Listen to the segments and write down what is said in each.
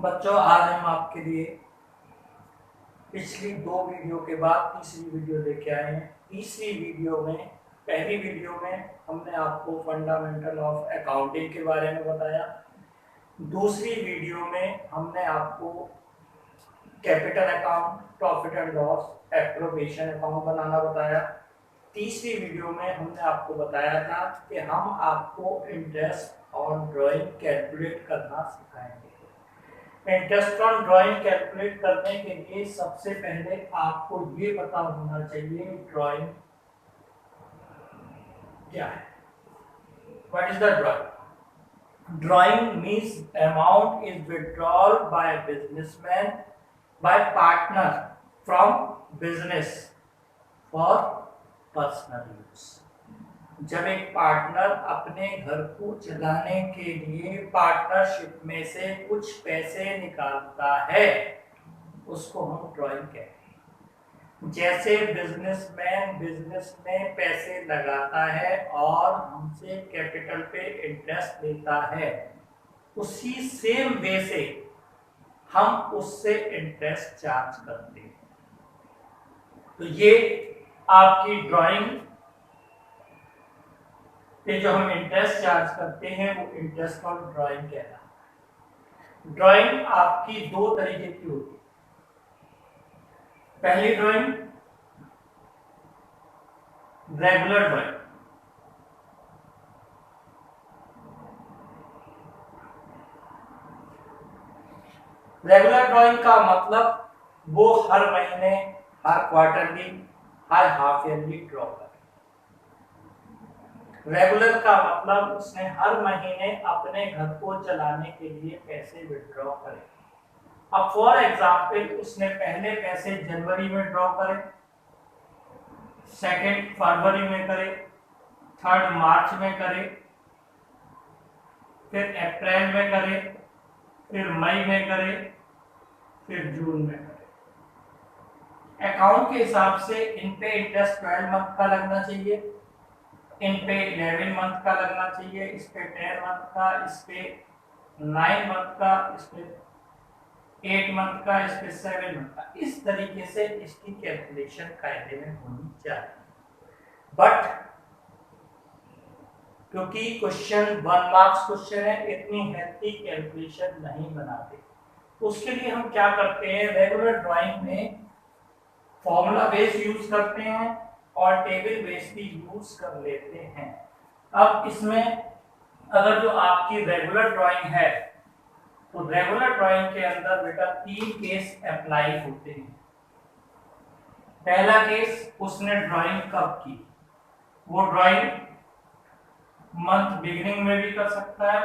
बच्चों, आज हम आपके लिए पिछली 2 वीडियो के बाद तीसरी वीडियो लेके आए हैं। तीसरी वीडियो में, पहली वीडियो में हमने आपको फंडामेंटल ऑफ अकाउंटिंग के बारे में बताया। दूसरी वीडियो में हमने आपको capital account, profit and loss, appropriation account बनाना बताया। तीसरी वीडियो में हमने आपको बताया था कि हम आपको इंटरेस्ट ऑन ड्राइंग कैलकुलेट करना सिखाएंगे। इंटरेस्ट ऑन ड्राइंग कैलकुलेट करने के लिए सबसे पहले आपको ये पता होना चाहिए ड्राइंग क्या है। What is the drawing? Drawing means amount is withdrawal by a businessman by partner from business for personal use। जब एक पार्टनर अपने घर को चलाने के लिए पार्टनरशिप में से कुछ पैसे निकालता है, उसको हम ड्राइंग कहते हैं। जैसे बिजनेसमैन बिजनेस में पैसे लगाता है और हमसे कैपिटल पे इंटरेस्ट लेता है, उसी सेम वे से हम उससे इंटरेस्ट चार्ज करते हैं। तो ये आपकी ड्राइंग पे जो हम इंटरेस्ट चार्ज करते हैं वो इंटरेस्ट ऑन ड्राइंग कहलाता है। ड्राइंग आपकी 2 तरीके की होती है। पहली drawing regular drawing. Regular drawing का मतलब वो हर महीने, हर क्वार्टरली, हर हाफ ईयरली ड्रॉ करे। रेगुलर का मतलब उसने हर महीने अपने घर को चलाने के लिए पैसे विड्रॉ करे। अब फॉर एग्जाम्पल उसने पहले पैसे जनवरी में ड्रॉ करे, सेकंड फरवरी में करे, थर्ड मार्च में करे, फिर अप्रैल में करे, फिर मई में करे, फिर जून में करे। अकाउंट के हिसाब से इन पे इंटरेस्ट 12 मंथ का लगना चाहिए, इन पे 11 मंथ का लगना चाहिए, इस पे 10 मंथ का, इस पे 9 मंथ का, इस पे 8 मंथ का, इस पे 7 मंथ का। इस तरीके से इसकी कैलकुलेशन कायदे में होनी चाहिए। बट क्योंकि क्वेश्चन 1 मार्क्स क्वेश्चन है, इतनी हेल्थी कैलकुलेशन नहीं बनाते। उसके लिए हम क्या करते हैं, रेगुलर ड्राइंग में फॉर्मूला बेस यूज करते हैं और टेबल बेस भी यूज कर लेते हैं। अब इसमें अगर जो आपकी रेगुलर ड्राइंग है तो रेगुलर ड्राइंग के अंदर बेटा 3 केस अप्लाई होते हैं। पहला केस, उसने ड्राइंग कब की। वो ड्राइंग मंथ बिगिनिंग में भी कर सकता है,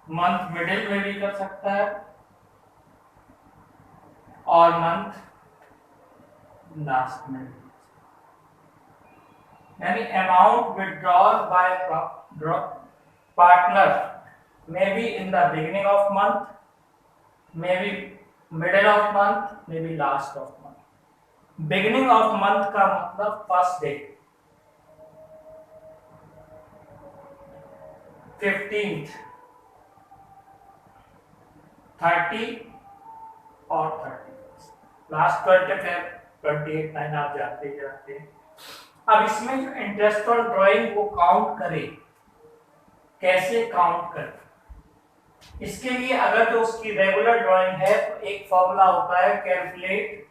मंथ मिडिल में भी कर सकता है और मंथ लास्ट में भी। यानी amount withdrawal bye partner may be in the beginning of month, may be middle of month, may be last of month. Beginning of month का मतलब फर्स्ट डे, 15th, 30 और 31, लास्ट 25, 28, 9 आप जाते जाते। अब इसमें जो इंटरेस्ट ऑन ड्राइंग वो काउंट करे, कैसे काउंट करे, इसके लिए अगर जो उसकी रेगुलर ड्राइंग है तो एक फॉर्मूला होता है कैलकुलेट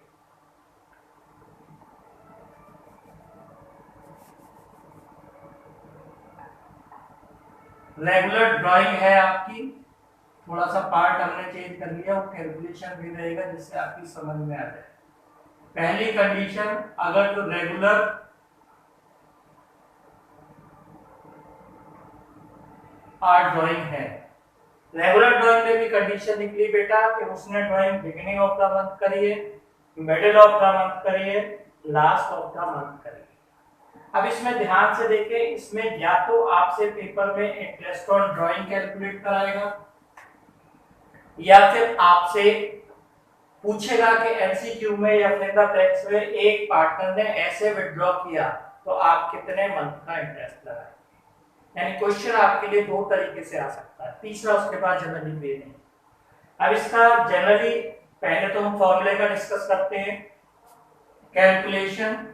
रेगुलर ड्राइंग है आपकी, थोड़ा सा पार्ट हमने चेंज कर लिया, वो कैलकुलेशन भी रहेगा जिससे आपकी समझ में आ जाए। पहली कंडीशन, अगर जो रेगुलर ड्राइंग है, रेगुलर ड्राइंग में भी कंडीशन निकली बेटा कि उसने drawing beginning of the month करी है, मिडिल ऑफ द मंथ करी है, लास्ट ऑफ द मंथ करी है। अब इसमें ध्यान से देखें, इसमें या तो आपसे पेपर में इंटरेस्ट ऑन ड्राइंग कैलकुलेट कराएगा या फिर आपसे पूछेगा कि एमसीक्यू में या फिर द टेक्स्ट में एक पार्टनर ने ऐसे विड्रॉ किया तो आप कितने मंथ का इंटरेस्ट लगाएंगे। यानी क्वेश्चन आपके लिए 2 तरीके से आ सकता है, तीसरा उसके पास जनरली वे नहीं। अब इसका जनरली पहले तो हम फॉर्मूले का डिस्कस करते हैं। Calculation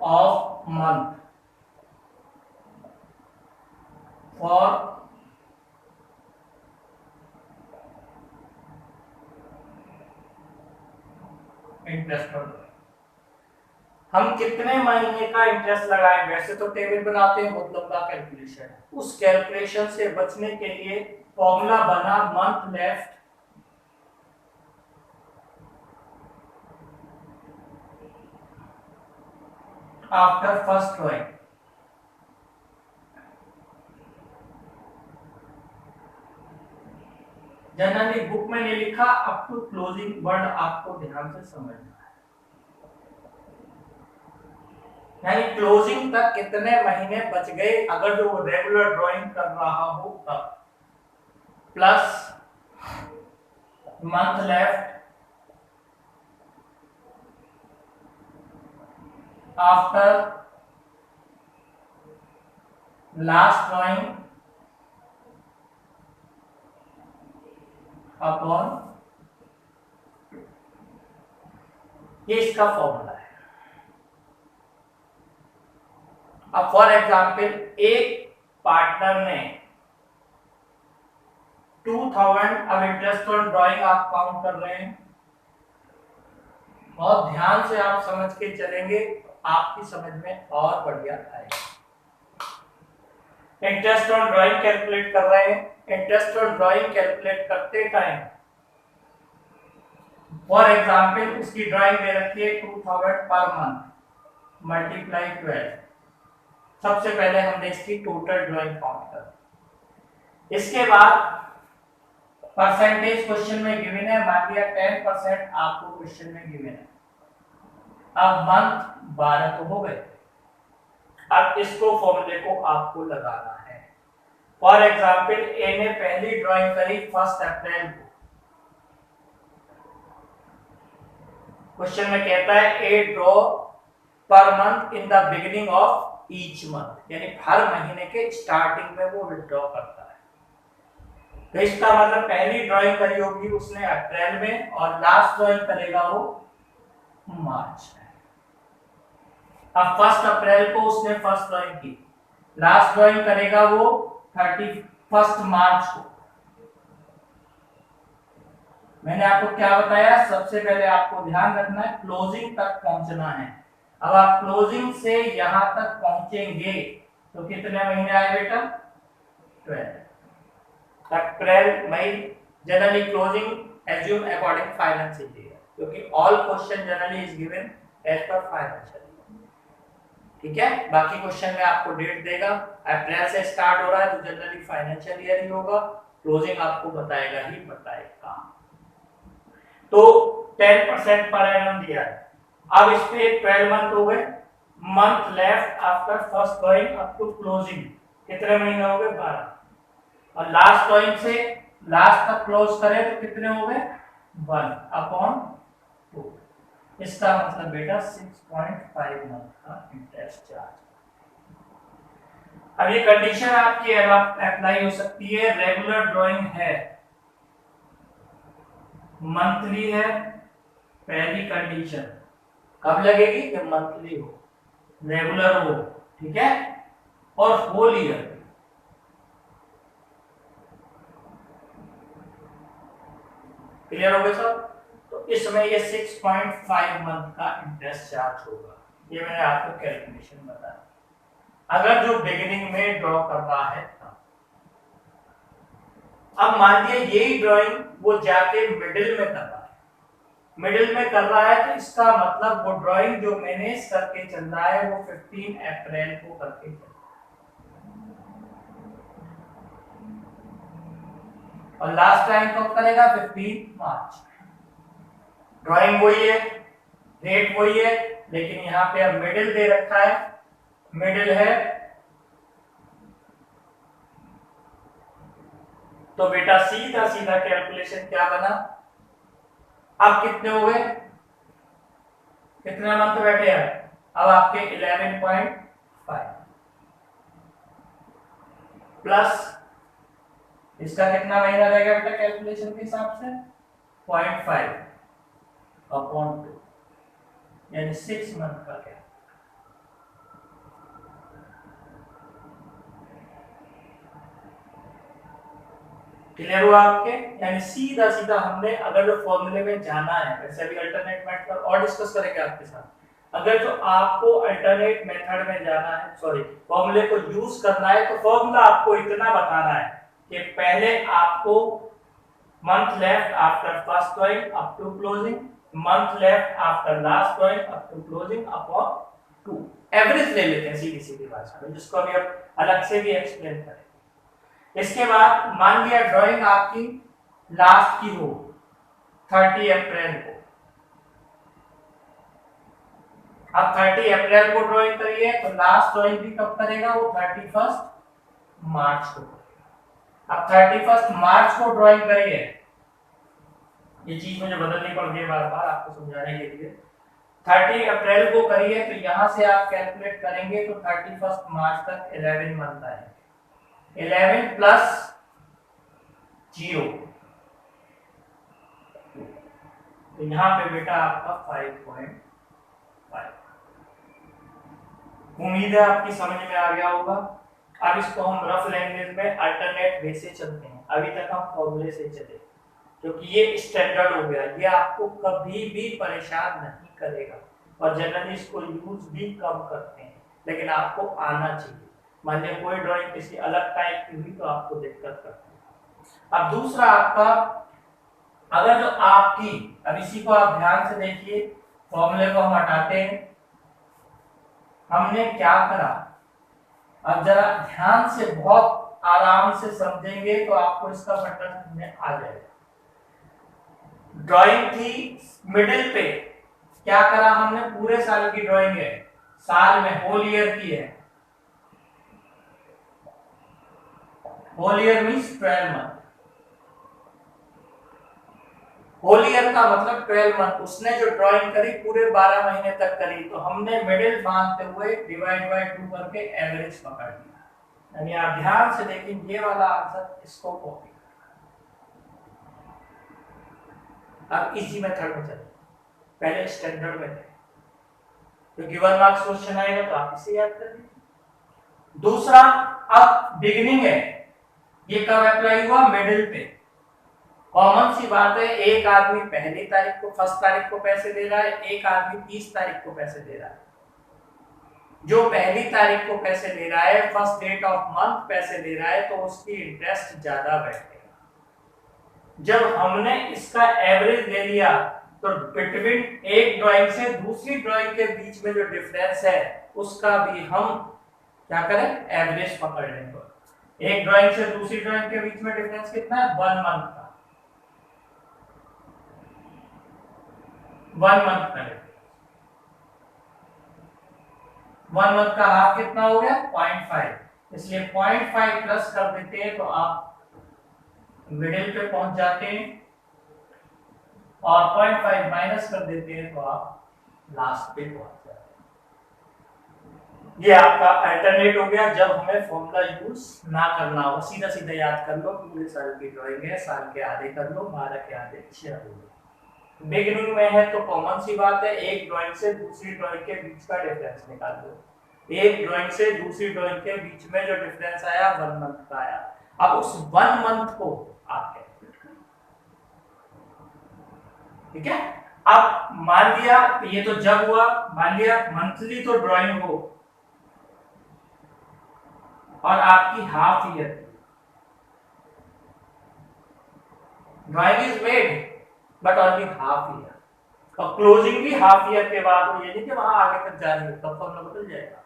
of month for interest on, हम कितने महीने का इंटरेस्ट लगाएं। वैसे तो टेबल बनाते हैं, बहुत लंबा कैलकुलेशन है। उस कैलकुलेशन से बचने के लिए फॉर्मूला बना month left after first drawing. Generally book में नहीं लिखा, अप टू क्लोजिंग वर्ड आपको ध्यान से समझना है। यानी क्लोजिंग तक कितने महीने बच गए अगर जो रेगुलर ड्राइंग कर रहा हो तब, plus month left after last drawing upon, ये इसका फॉर्मूला है। अब फॉर एग्जाम्पल एक पार्टनर ने 2000, अब इंटरेस्ट ऑन ड्राइंग आप काउंट कर रहे हैं, और ध्यान से आप समझ के चलेंगे, आपकी समझ में और बढ़िया आएगा। इंटरेस्ट ऑन ड्राइंग कैलकुलेट कर रहे हैं। इंटरेस्ट ऑन ड्राइंग कैलकुलेट करते टाइम फॉर एग्जाम्पल उसकी ड्राइंग दे रखी है 2000 पर मंथ मल्टीप्लाई 12। सबसे पहले हमने इसकी टोटल ड्राइंग काउंट कर, इसके बाद परसेंटेज क्वेश्चन में गिवन है, मान लिया 10% आपको क्वेश्चन में गिवन है। अब मंथ 12 तो हो गए, अब इसको फॉर्मूले को आपको लगाना है। फॉर एग्जाम्पल ए ने पहली ड्राइंग करी 1 अप्रैल को, क्वेश्चन में कहता है a draw per month in the beginning of each month, यानी हर महीने के स्टार्टिंग में वो विड्रॉ करता है। तो इसका मतलब पहली ड्राइंग करी होगी उसने अप्रैल में, और लास्ट ड्राइंग करेगा वो मार्च में। अब 1 अप्रैल को उसने फर्स्ट ड्राइंग की, लास्ट ड्राइंग करेगा वो 31 मार्च को। मैंने आपको क्या बताया, सबसे पहले आपको ध्यान रखना है क्लोजिंग तक पहुंचना है। अब आप क्लोजिंग से यहां तक पहुंचेंगे तो कितने महीने आए बेटा, 12। अप्रैल मई, generally closing assume according financial year, क्योंकि all question generally is given as per financial. ठीक है, बाकी क्वेश्चन में आपको डेट देगा, अप्रैल से स्टार्ट हो रहा है तो जनरली फाइनेंशियल ईयर ही होगा, क्लोजिंग आपको बताएगा ही बताएगा। तो 10% पर एनम दिया है। अब इस पे 12 मंथ हो गए, month left after first drawing up to closing कितने महीने हो गए, 12। और लास्ट ड्राइंग से लास्ट तक क्लोज करें तो कितने हो गए, 1/2। इसका मतलब बेटा 6.5 मंथ का इंटरेस्ट चार्ज। अब ये कंडीशन आपकी अप्लाई हो सकती है, रेगुलर ड्राइंग है, मंथली है, पहली कंडीशन कब लगेगी, जब मंथली हो, रेगुलर हो, ठीक है, और होल ईयर। क्लियर हो गया सब? तो इसमें ये 6.5 मंथ का इंटरेस्ट चार्ज होगा। ये मैंने आपको कैलकुलेशन बताया, अगर जो बिगिनिंग में ड्रॉ कर रहा है तब। अब मान लीजिए यही ड्राइंग वो जाके मिडिल में कर रहा है, मिडिल में कर रहा है तो इसका मतलब वो ड्राइंग जो मैनेज करके चल रहा है वो 15 अप्रैल को करके चल रहा है, और लास्ट टाइम कब करेगा, 15 मार्च। ड्राइंग वही है, डेट वही है, लेकिन यहाँ पे अब मिडिल दे रखा है, मिडिल है, तो बेटा सीधा सीधा कैलकुलेशन क्या बना, अब कितने हो गए, कितने मंथ बैठे हैं, अब आपके 11.5 प्लस इसका कितना महीना रहेगा बेटा कैलकुलेशन के हिसाब से 0.5/2 यानी 6 मंथ का क्या। क्लियर हुआ आपके? यानी सीधा सीधा हमने अगर जो फॉर्मूले में जाना है, वैसे अभी अल्टरनेट मेथड और डिस्कस करेंगे आपके साथ, अगर जो आपको अल्टरनेट मेथड में जाना है, सॉरी फॉर्मूले को यूज करना है, तो फॉर्मूला आपको इतना बताना है कि पहले आपको month left after first drawing up to closing, month left after last drawing up to closing upon 2, average ले लेते हैं सीधी सीधी भाषा में, जिसको अभी अब अलग से भी एक्सप्लेन करें। इसके बाद मान लिया ड्राइंग आपकी लास्ट की हो 30 अप्रैल को, अब 30 अप्रैल को ड्राइंग करिए तो लास्ट ड्राइंग भी कब करेगा वो 31 मार्च को। अब 31 मार्च को ड्राइंग करिए, ये चीज मुझे बदलनी पड़ गई बार बार आपको समझाने के लिए। 30 अप्रैल को करिए तो यहां से आप कैलकुलेट करेंगे तो 31 मार्च तक 11 मंथ आएंगे, 11 प्लस 0 तो यहाँ पे बेटा आपका 5.5। उम्मीद है आपकी समझ में आ गया होगा। अब इसको हम रफ लैंग्वेज में अल्टरनेट वे से चलते हैं। अभी तक हम फॉर्मूले से चले क्योंकि ये स्टैंडर्ड हो गया, ये आपको कभी भी परेशान नहीं करेगा और जनरली इसको यूज भी कम करते हैं, लेकिन आपको आना चाहिए। मान लिया कोई ड्राइंग किसी अलग टाइप की हुई तो आपको दिक्कत करती है। अब दूसरा आपका, अगर जो आपकी, अब इसी को आप ध्यान से देखिए, फॉर्मूले को हम हटाते हैं, हमने क्या करा, अब जरा ध्यान से बहुत आराम से समझेंगे तो आपको इसका पैटर्न में आ जाएगा। ड्राइंग थी मिडिल पे, क्या करा हमने, पूरे साल की ड्राइंग है, साल में होल ईयर की है, whole year means 12 month, whole year का मतलब 12 मंथ। उसने जो ड्राइंग करी पूरे 12 महीने तक करी, तो हमने मिडिल मानते हुए डिवाइड बाय 2 करके एवरेज पकड़ लिया। यानी आप ध्यान से देखें, ये वाला आंसर इसको कॉपी। अब इसी मेथड में चले, पहले स्टैंडर्ड में थे तो गिवन मार्क्स क्वेश्चन आएगा तो आप इसे याद कर लीजिए। दूसरा, अब बिगिनिंग है, ये कब अप्लाई हुआ, मिडिल पे। कॉमन सी बात है, एक आदमी पहली तारीख को, फर्स्ट तारीख को पैसे दे रहा है, एक आदमी 30 तारीख को पैसे दे रहा है। जो पहली तारीख को पैसे दे रहा है, फर्स्ट डेट ऑफ मंथ पैसे दे रहा है, तो उसकी इंटरेस्ट ज्यादा बैठेगा। जब हमने इसका एवरेज ले लिया तो बिटवीन एक ड्राइंग से दूसरी ड्राइंग के बीच में जो डिफरेंस है उसका भी हम क्या करें, एवरेज पकड़ लेंगे। एक ड्राइंग से दूसरी ड्राइंग के बीच में डिफरेंस कितना है, 1 मंथ का, 1 मंथ का डिफरेंस। 1 मंथ का हाफ कितना हो गया, 0.5, इसलिए 0.5 प्लस कर देते हैं तो आप मिडिल पे पहुंच जाते हैं, और 0.5 माइनस कर देते हैं तो आप लास्ट पे पहुंच जाते हैं। ये आपका अल्टरनेट हो गया जब हमें फॉर्मूला यूज ना करना हो। सीधा सीधा याद कर लो, पूरे साल की ड्राइंग है, साल के आधे कर लो, 12 के आधे 6 हो गए। बिगिनिंग में है तो कॉमन सी बात है, एक ड्राइंग से दूसरी ड्राइंग के बीच का डिफरेंस निकाल दो। एक ड्राइंग से दूसरी ड्राइंग के बीच में जो डिफरेंस आया 1 मंथ का आया। अब उस 1 मंथ को आप कैलकुलेट करें, ठीक है। अब मान लिया ये तो जब हुआ, मान लिया मंथली तो ड्राइंग हो और आपकी half year drawing is made but only half year, और क्लोजिंग भी हाफ ईयर के बाद हो, यानी कि वहां आगे तक जा रही है, तब फॉर्मूला बदल जाएगा।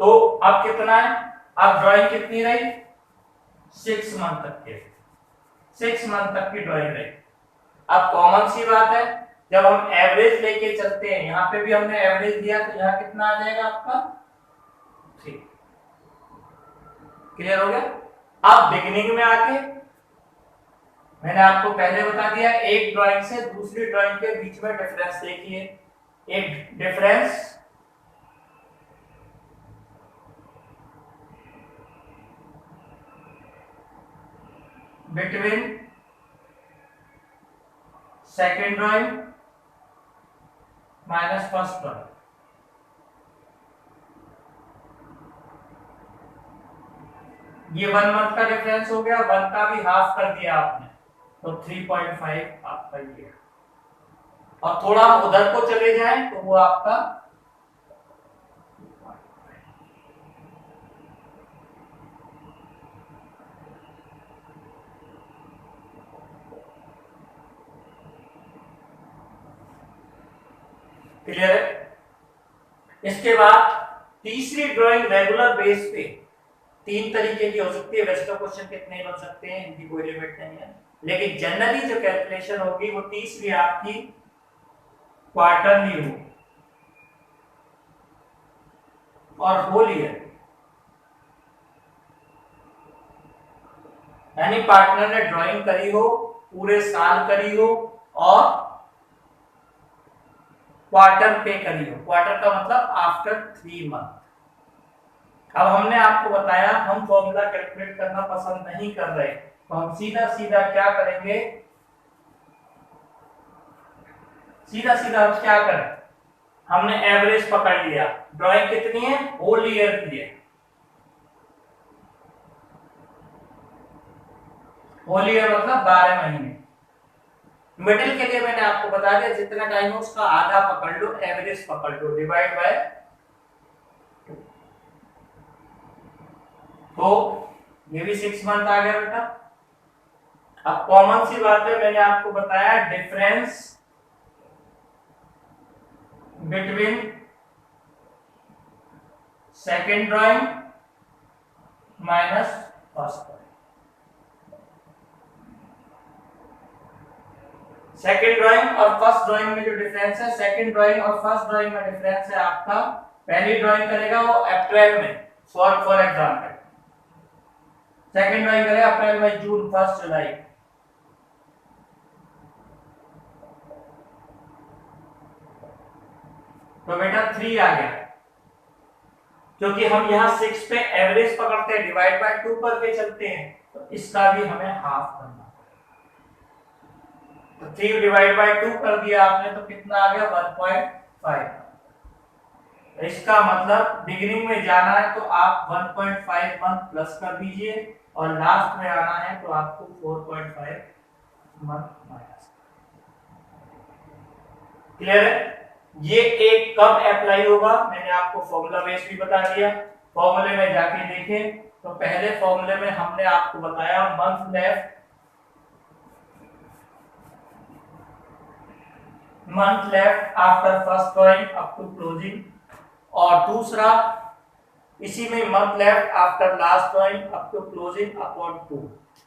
तो अब कितना है, अब ड्राइंग कितनी रही, 6 मंथ तक के, 6 मंथ तक की ड्राइंग रही। अब कॉमन सी बात है, जब हम एवरेज लेके चलते हैं, यहां पे भी हमने एवरेज दिया तो यहां कितना आ जाएगा आपका 3। क्लियर हो गया। अब बिगिनिंग में आके मैंने आपको पहले बता दिया, एक ड्राइंग से दूसरी ड्राइंग के बीच में डिफरेंस देखिए, एक difference between second drawing minus first drawing. ये 1 मंथ का डिफरेंस हो गया, 1 का भी हाफ कर दिया आपने, तो 3.5 आपका ये। और थोड़ा उधर को चले जाएं तो वो आपका क्लियर है। इसके बाद तीसरी ड्राइंग रेगुलर बेस पे 3 तरीके की हो सकती है। वैसे तो क्वेश्चन कितने बन सकते हैं, इनकी कोई लिमिट नहीं है, लेकिन जनरली जो कैलकुलेशन होगी वो तीसरी आपकी क्वार्टरली हो और होल ईयर, यानी पार्टनर ने ड्राइंग करी हो, पूरे साल करी हो और क्वार्टर पे करी हो। क्वार्टर का मतलब आफ्टर 3 मंथ। अब हमने आपको बताया हम फॉर्मूला कैलकुलेट करना पसंद नहीं कर रहे, तो हम सीधा सीधा क्या करेंगे, सीधा सीधा हम क्या करें, हमने एवरेज पकड़ लिया। ड्राइंग कितनी है, होल ईयर की है। होल ईयर मतलब 12 महीने। मिडिल के लिए मैंने आपको बता दिया जितना टाइम है उसका आधा पकड़ लो, एवरेज पकड़ लो, डिवाइड बाय 2। तो ये भी 6 मंथ आ गया बेटा। अब कॉमन सी बात है, मैंने आपको बताया difference between second drawing minus first drawing. Second drawing और फर्स्ट ड्राइंग में जो डिफरेंस है, सेकेंड ड्राइंग और फर्स्ट ड्राइंग में डिफरेंस है आपका, पहली ड्राइंग करेगा वो अप्रैल में, फॉर एग्जांपल, सेकेंड ड्राइंग करेगा अप्रैल में, जून, फर्स्ट जुलाई। तो बेटा 3 आ गया, क्योंकि हम यहाँ 6 पे एवरेज पकड़ते हैं, डिवाइड बाय 2 करके चलते हैं, तो इसका भी हमें हाफ करना। तो 3 डिवाइड बाय 2 कर दिया आपने, तो कितना आ गया 1.5। इसका मतलब बिगिनिंग में जाना है तो आप 1.5 मंथ प्लस कर दीजिए और लास्ट में आना है तो आपको 4.5 मंथ माइनस। क्लियर है। ये एक कब अप्लाई होगा, मैंने आपको फॉर्मूला बेस भी बता दिया। फॉर्मूले में जाके देखें तो पहले फॉर्मूले में हमने आपको बताया month left after first drawing up to closing, और दूसरा इसी में month left after last drawing up to closing upon 2।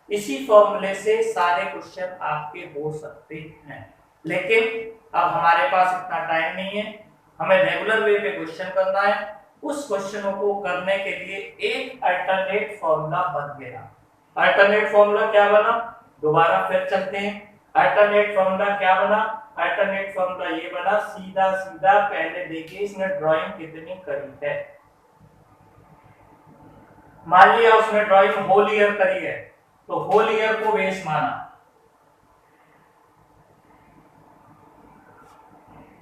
इसी फॉर्मूले से सारे क्वेश्चन आपके हो सकते हैं, लेकिन अब हमारे पास इतना टाइम नहीं है, हमें रेगुलर वे पे क्वेश्चन करना है। उस क्वेश्चनों को करने के लिए एक अल्टरनेट फॉर्मूला बन गया। अल्टरनेट फॉर्मूला क्या बना, दोबारा फिर चलते हैं। अल्टरनेट फॉर्मूला क्या बना, अल्टरनेट फॉर्मूला ये बना, सीधा सीधा पहले देखिए इसने ड्राइंग कितनी करी है। मान लिया उसने ड्राइंग होल ईयर करी है, तो होल ईयर को बेस माना,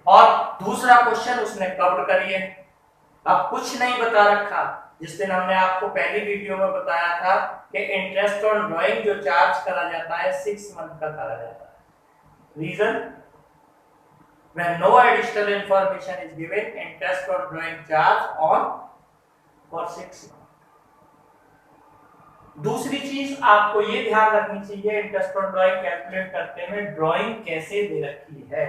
और दूसरा क्वेश्चन उसने कवर करी है। अब कुछ नहीं बता रखा, जिस दिन हमने आपको पहली वीडियो में बताया था कि इंटरेस्ट ऑन ड्राइंग जो चार्ज करा जाता है 6 मंथ का करा जाता है। Reason, when no additional information is given, interest on drawing charge on for 6 months। दूसरी चीज आपको ये ध्यान रखनी चाहिए, इंटरेस्ट ऑन ड्राइंग कैलकुलेट करते हुए ड्राइंग कैसे दे रखी है।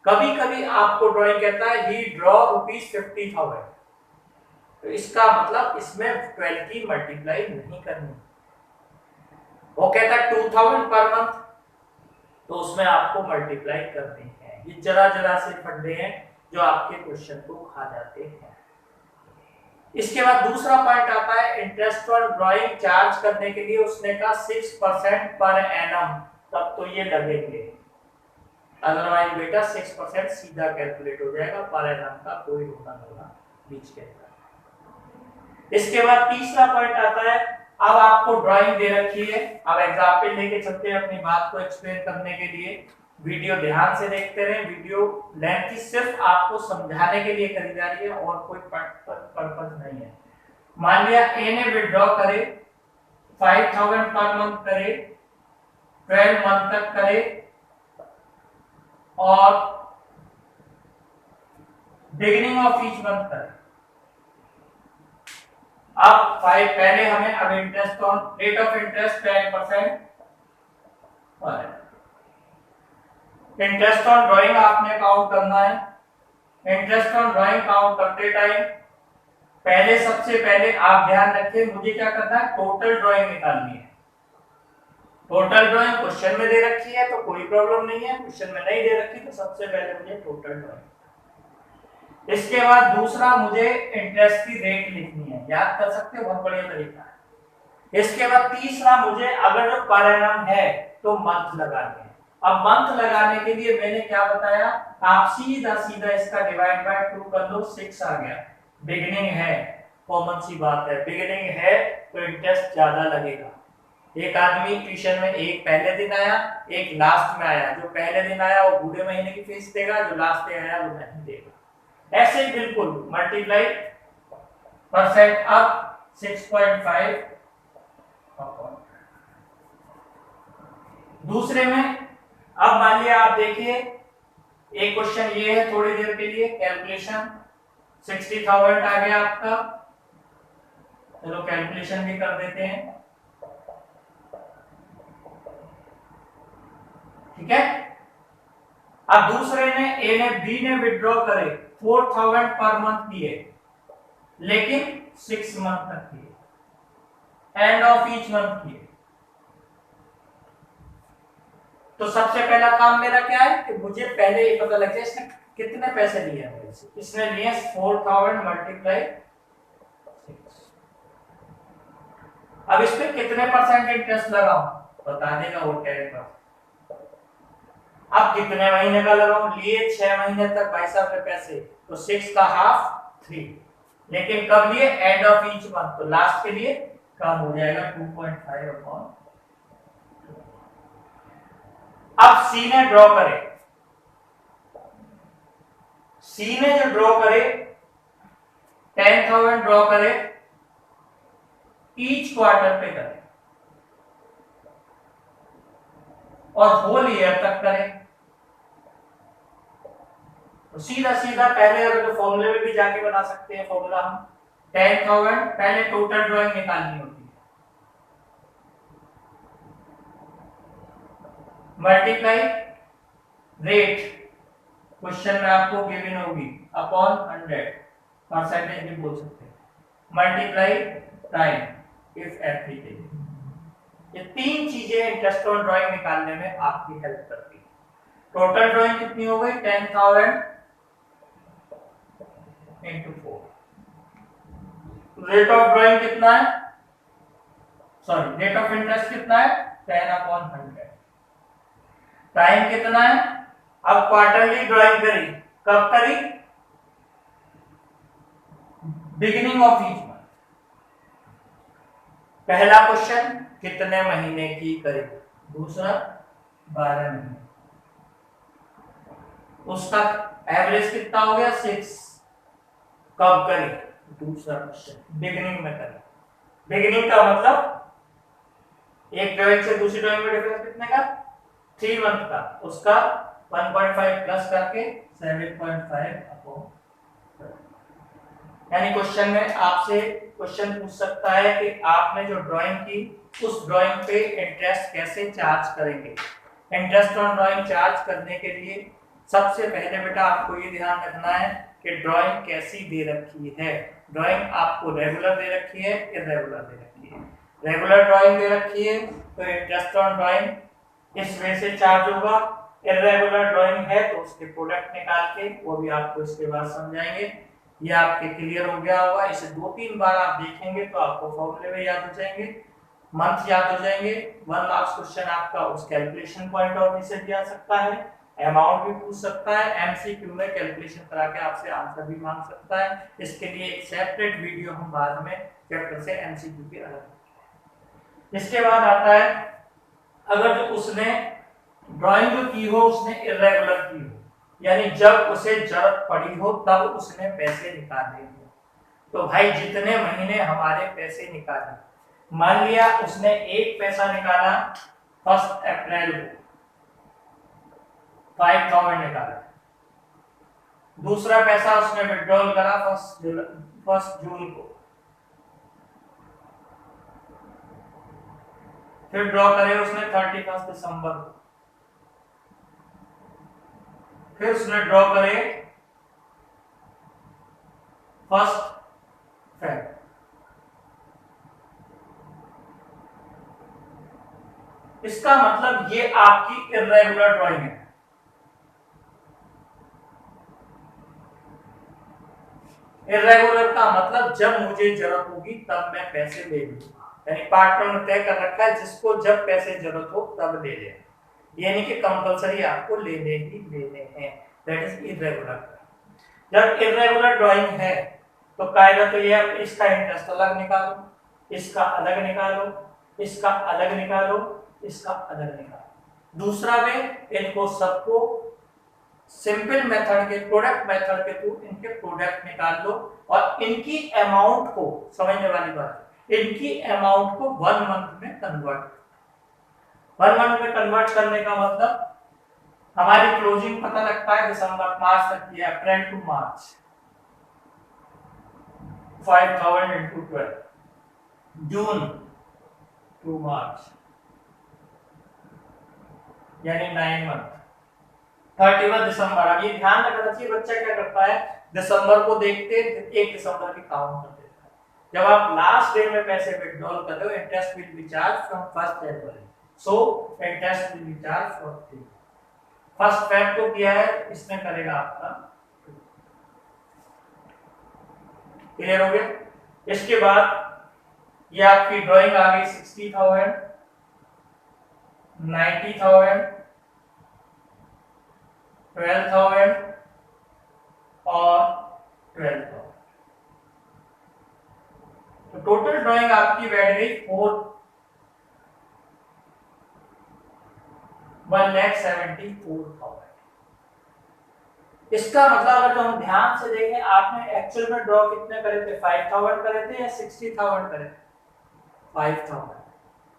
कभी कभी आपको ड्राइंग कहता है ही ड्रॉ ₹50,000, तो इसका मतलब इसमें 12 की मल्टीप्लाई नहीं करनी। वो कहता है 2000 पर मंथ, तो उसमें आपको मल्टीप्लाई करनी है। ये जरा जरा से फंडे हैं जो आपके क्वेश्चन को खा जाते हैं। इसके बाद दूसरा पॉइंट आता है इंटरेस्ट ऑन ड्राइंग चार्ज करने के लिए उसने कहा 6% पर एनम, तब तो ये लगेंगे, अदरवाइज बेटा 6% सीधा कैलकुलेट हो जाएगा, पर एनम का कोई होना होगा बीच के अंदर। इसके बाद तीसरा पॉइंट आता है अब आपको ड्राइंग दे रखी है, अब एग्जाम्पल लेके चलते हैं अपनी बात को एक्सप्लेन करने के लिए। वीडियो ध्यान से देखते रहे, वीडियो लेंथ सिर्फ आपको समझाने के लिए करी जा रही है और कोई पर्पस नहीं है। मान लिया ए ने विड्रॉ करे 5000 पर मंथ करे, 12 मंथ तक करे और बिगिनिंग ऑफ ईच मंथ करे। अब पहले हमें अब interest on rate of interest 10% पर है। इंटरेस्ट ऑन ड्राइंग आपने काउंट करना है। इंटरेस्ट ऑन ड्राइंग काउंट करते टाइम पहले सबसे पहले आप ध्यान रखिए, मुझे क्या करना है, टोटल ड्राइंग निकालनी है। टोटल ड्राइंग क्वेश्चन में दे रखी है तो कोई प्रॉब्लम नहीं है, क्वेश्चन में नहीं दे रखी तो सबसे पहले मुझे टोटल ड्राइंग। इसके बाद दूसरा मुझे इंटरेस्ट की रेट लिखनी है, याद कर सकते हो, बहुत बढ़िया तरीका है। इसके बाद तीसरा मुझे अगर जो पर एनम है तो मंथ लगाने हैं। अब मंथ लगाने के लिए मैंने क्या बताया, आप सीधा सीधा इसका डिवाइड बाय 2 कर लो, 6 आ गया। बिगिनिंग है, कॉमन सी बात है, बिगिनिंग है तो इंटरेस्ट ज्यादा लगेगा। एक आदमी ट्यूशन में एक पहले दिन आया, एक लास्ट में आया, जो पहले दिन आया वो पूरे महीने की फीस देगा, जो लास्ट में आया वो नहीं देगा। ऐसे ही बिल्कुल मल्टीप्लाई परसेंट अब 6.5। दूसरे में अब मान लिया आप देखिए एक क्वेश्चन ये है, थोड़ी देर के लिए कैलकुलेशन 60,000 आ गया आपका। चलो कैलकुलेशन भी कर देते हैं, ठीक है। अब दूसरे ने ए ने बी ने विड्रॉ करे 4,000 पर मंथ दिए, लेकिन 6 मंथ तक किए, एंड ऑफ ईच मंथ किए। तो सबसे पहला काम मेरा क्या है कि मुझे पहले ये पता लग जाए इसने कितने पैसे लिए हैं। इसने लिए 4,000 मल्टीप्लाई 6। अब इस पे कितने परसेंट इंटरेस्ट लगाऊं बता देगा वो कैलकुलेटर। अब कितने महीने का लगाऊं, लिए 6 महीने तक भाई साहब के पैसे, तो 6 का हाफ 3, लेकिन कब लिए, एंड ऑफ ईच मंथ, तो लास्ट के लिए कम हो जाएगा 2.5 अपॉन। अब सी ने ड्रॉ करे, सी ने जो ड्रॉ करे 10,000 ड्रॉ करे, ईच क्वार्टर पे करे और होल ईयर तक करे। तो सीधा सीधा पहले अगर तो फॉर्मूले में भी जाके बना सकते हैं फॉर्मूला हम। 10,000 पहले टोटल ड्राइंग निकालनी होती है, मल्टीप्लाई रेट क्वेश्चन में आपको गिवन होगी अपॉन 100, परसेंटेज भी बोल सकते हैं, मल्टीप्लाई टाइम इफ एप्लीकेबल। ये तीन चीजें इंटरेस्ट ऑन ड्राइंग निकालने में आपकी हेल्प करती है। टोटल ड्राइंग कितनी हो गई, 10,000 into 4। रेट ऑफ ड्राइंग कितना है, सॉरी रेट ऑफ इंटरेस्ट कितना है, 10/100। टाइम कितना है, अब क्वार्टरली ड्राइंग करी, कब करी, बिगिनिंग ऑफ ईच मंथ। पहला क्वेश्चन कितने महीने की करी, दूसरा 12 महीने, उसका एवरेज कितना हो गया 6, कब करी, दूसरा क्वेश्चन बिगिनिंग में करी। बिगिनिंग का मतलब एक ड्राइंग से दूसरी ड्राइंग में डिफरेंस कितने का, 3 मंथ का, उसका 1.5 प्लस करके 7.5 अपॉन। यानी क्वेश्चन में आपसे क्वेश्चन पूछ सकता है कि आपने जो ड्राइंग की उस ड्राइंग पे इंटरेस्ट कैसे चार्ज करेंगे। इंटरेस्ट ऑन ड्राइंग चार्ज करने के लिए सबसे पहले बेटा आपको ये ध्यान रखना है कि ड्राइंग कैसी दे रखी है। ड्राइंग आपको रेगुलर दे रखी है, इरेगुलर दे रखी है। रेगुलर ड्राइंग दे रखी है तो इंटरेस्ट ऑन ड्राइंग इस वे से चार्ज होगा। इरेगुलर ड्राइंग है तो उसके प्रोडक्ट निकाल के, वो भी आपको इसके बाद समझाएंगे। ये आपके क्लियर हो गया होगा। इसे 2-3 बार आप देखेंगे तो आपको फॉर्मूले में याद हो जाएंगे, मंथ याद हो जाएंगे। 1 मार्क्स क्वेश्चन आपका उस कैलकुलेशन पॉइंट ऑफ व्यू से भी आ सकता है, अमाउंट भी पूछ सकता है, एमसीक्यू में कैलकुलेशन करा के आपसे आंसर भी मांग सकता है। इसके लिए एक सेपरेट वीडियो हम बाद में चैप्टर से एमसीक्यू के अलग इसके बाद आता है अगर जो उसने ड्राइंग जो की हो उसने इरेगुलर की हो, यानी जब उसे जरूरत पड़ी हो तब उसने पैसे निकाले हो। तो भाई जितने महीने हमारे पैसे निकाले, मान लिया उसने एक पैसा निकाला 1 अप्रैल को 5000 निकाला, दूसरा पैसा उसने विड्रॉल करा 1 जून को, फिर ड्रॉ करे उसने 31 दिसंबर को, फिर उसने ड्रॉ करे 1 फेब। इसका मतलब ये आपकी इरेगुलर ड्राइंग है। इरेगुलर का मतलब जब मुझे जरूरत होगी तब मैं पैसे ले लूंगा, यानी पार्टनर ने तय कर रखा है जिसको जब पैसे जरूरत हो तब ले ले, ये नहीं कि कंपलसरी आपको लेने ही लेने हैं, दैट इज इरेगुलर। जब इरेगुलर ड्राइंग है तो कायदा तो ये है इसका इंटरेस्ट अलग निकालो, इसका अलग निकालो, इसका अलग निकालो, इसका अलग निकालो। दूसरा वे इनको सबको सिंपल मेथड के प्रोडक्ट मेथड के थ्रू इनके प्रोडक्ट निकाल लो और इनकी अमाउंट को, समझने वाली बात, इनकी अमाउंट को 1 मंथ में कन्वर्ट। 1 मंथ में कन्वर्ट करने का मतलब हमारी क्लोजिंग पता लगता है दिसंबर मार्च तक की, April to March 5000 into 12, June to March यानी 9 मंथ, 31 दिसंबर। अब ये ध्यान रखना चाहिए बच्चा क्या करता है, दिसंबर को देखते 1 दिसंबर की काउंट कर देता है। जब आप लास्ट डे में पैसे विड्रॉल कर रहे हो, interest will be charge from 1 January, so interest will be charge for 3। 1 Feb को किया है, इसमें करेगा आपका। क्लियर हो गया? इसके बाद ये आपकी ड्राइंग आ गई 60,000, 90,000, 12,000 और 12,000। तो टोटल ड्राइंग आपकी बैठ गई 1,74,000। इसका मतलब अगर हम ध्यान से देखें, आपने एक्चुअल में ड्रॉ कितने करे थे, 5,000 करे थे या 60,000 करे थे? 5,000,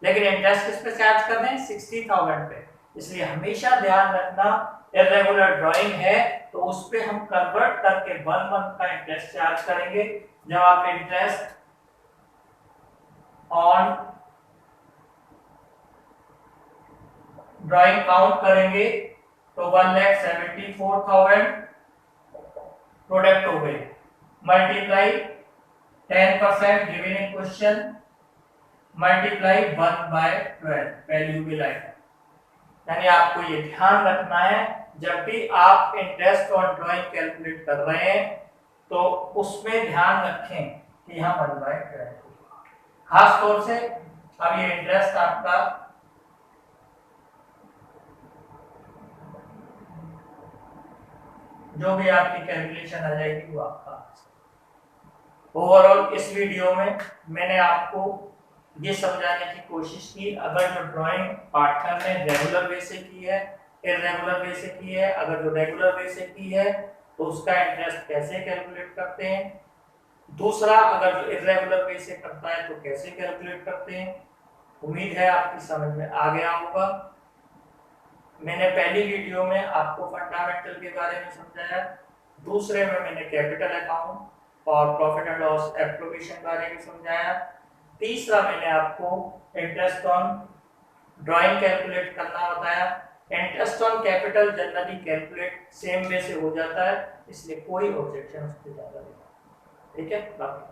लेकिन इंटरेस्ट किस पे चार्ज कर रहे हैं, 60,000 पे। इसलिए हमेशा ध्यान रखना इरेगुलर ड्राइंग है तो उस पे हम कन्वर्ट करके 1 मंथ का इंटरेस्ट चार्ज करेंगे। जब आप इंटरेस्ट ऑन ड्राइंग काउंट करेंगे तो 1,74,000 प्रोडक्ट हो गए, multiply 10% given in question, multiply 1/12 value भी लाएगा। यानी आपको ये ध्यान रखना है जब भी आप इंटरेस्ट ऑन ड्राइंग कैलकुलेट कर रहे हैं तो उसमें ध्यान रखें कि यहाँ 1/12, खास तौर से अब ये इंटरेस्ट आपका जो भी आपकी कैलकुलेशन आ जाएगी वो आपका। ओवरऑल इस वीडियो में मैंने आपको ये समझाने की कोशिश की, अगर जो ड्राइंग पार्टनर ने रेगुलर वे से की है, इरेगुलर वे से की है, अगर जो रेगुलर वे से की है तो उसका इंटरेस्ट कैसे कैलकुलेट करते हैं, दूसरा अगर जो इरेगुलर वे से करता है तो कैसे कैलकुलेट करते हैं। उम्मीद है आपकी समझ में आ गया होगा। मैंने पहली वीडियो में आपको फंडामेंटल के बारे में समझाया, दूसरे में मैंने कैपिटल अकाउंट और प्रॉफिट एंड लॉस एप्लीकेशन बारे में समझाया, तीसरा मैंने आपको इंटरेस्ट ऑन ड्राइंग कैलकुलेट करना बताया। Interest on capital generally calculate same way से हो जाता है, इसलिए कोई ऑब्जेक्शन उसके ज्यादा नहीं। ठीक है, बाकी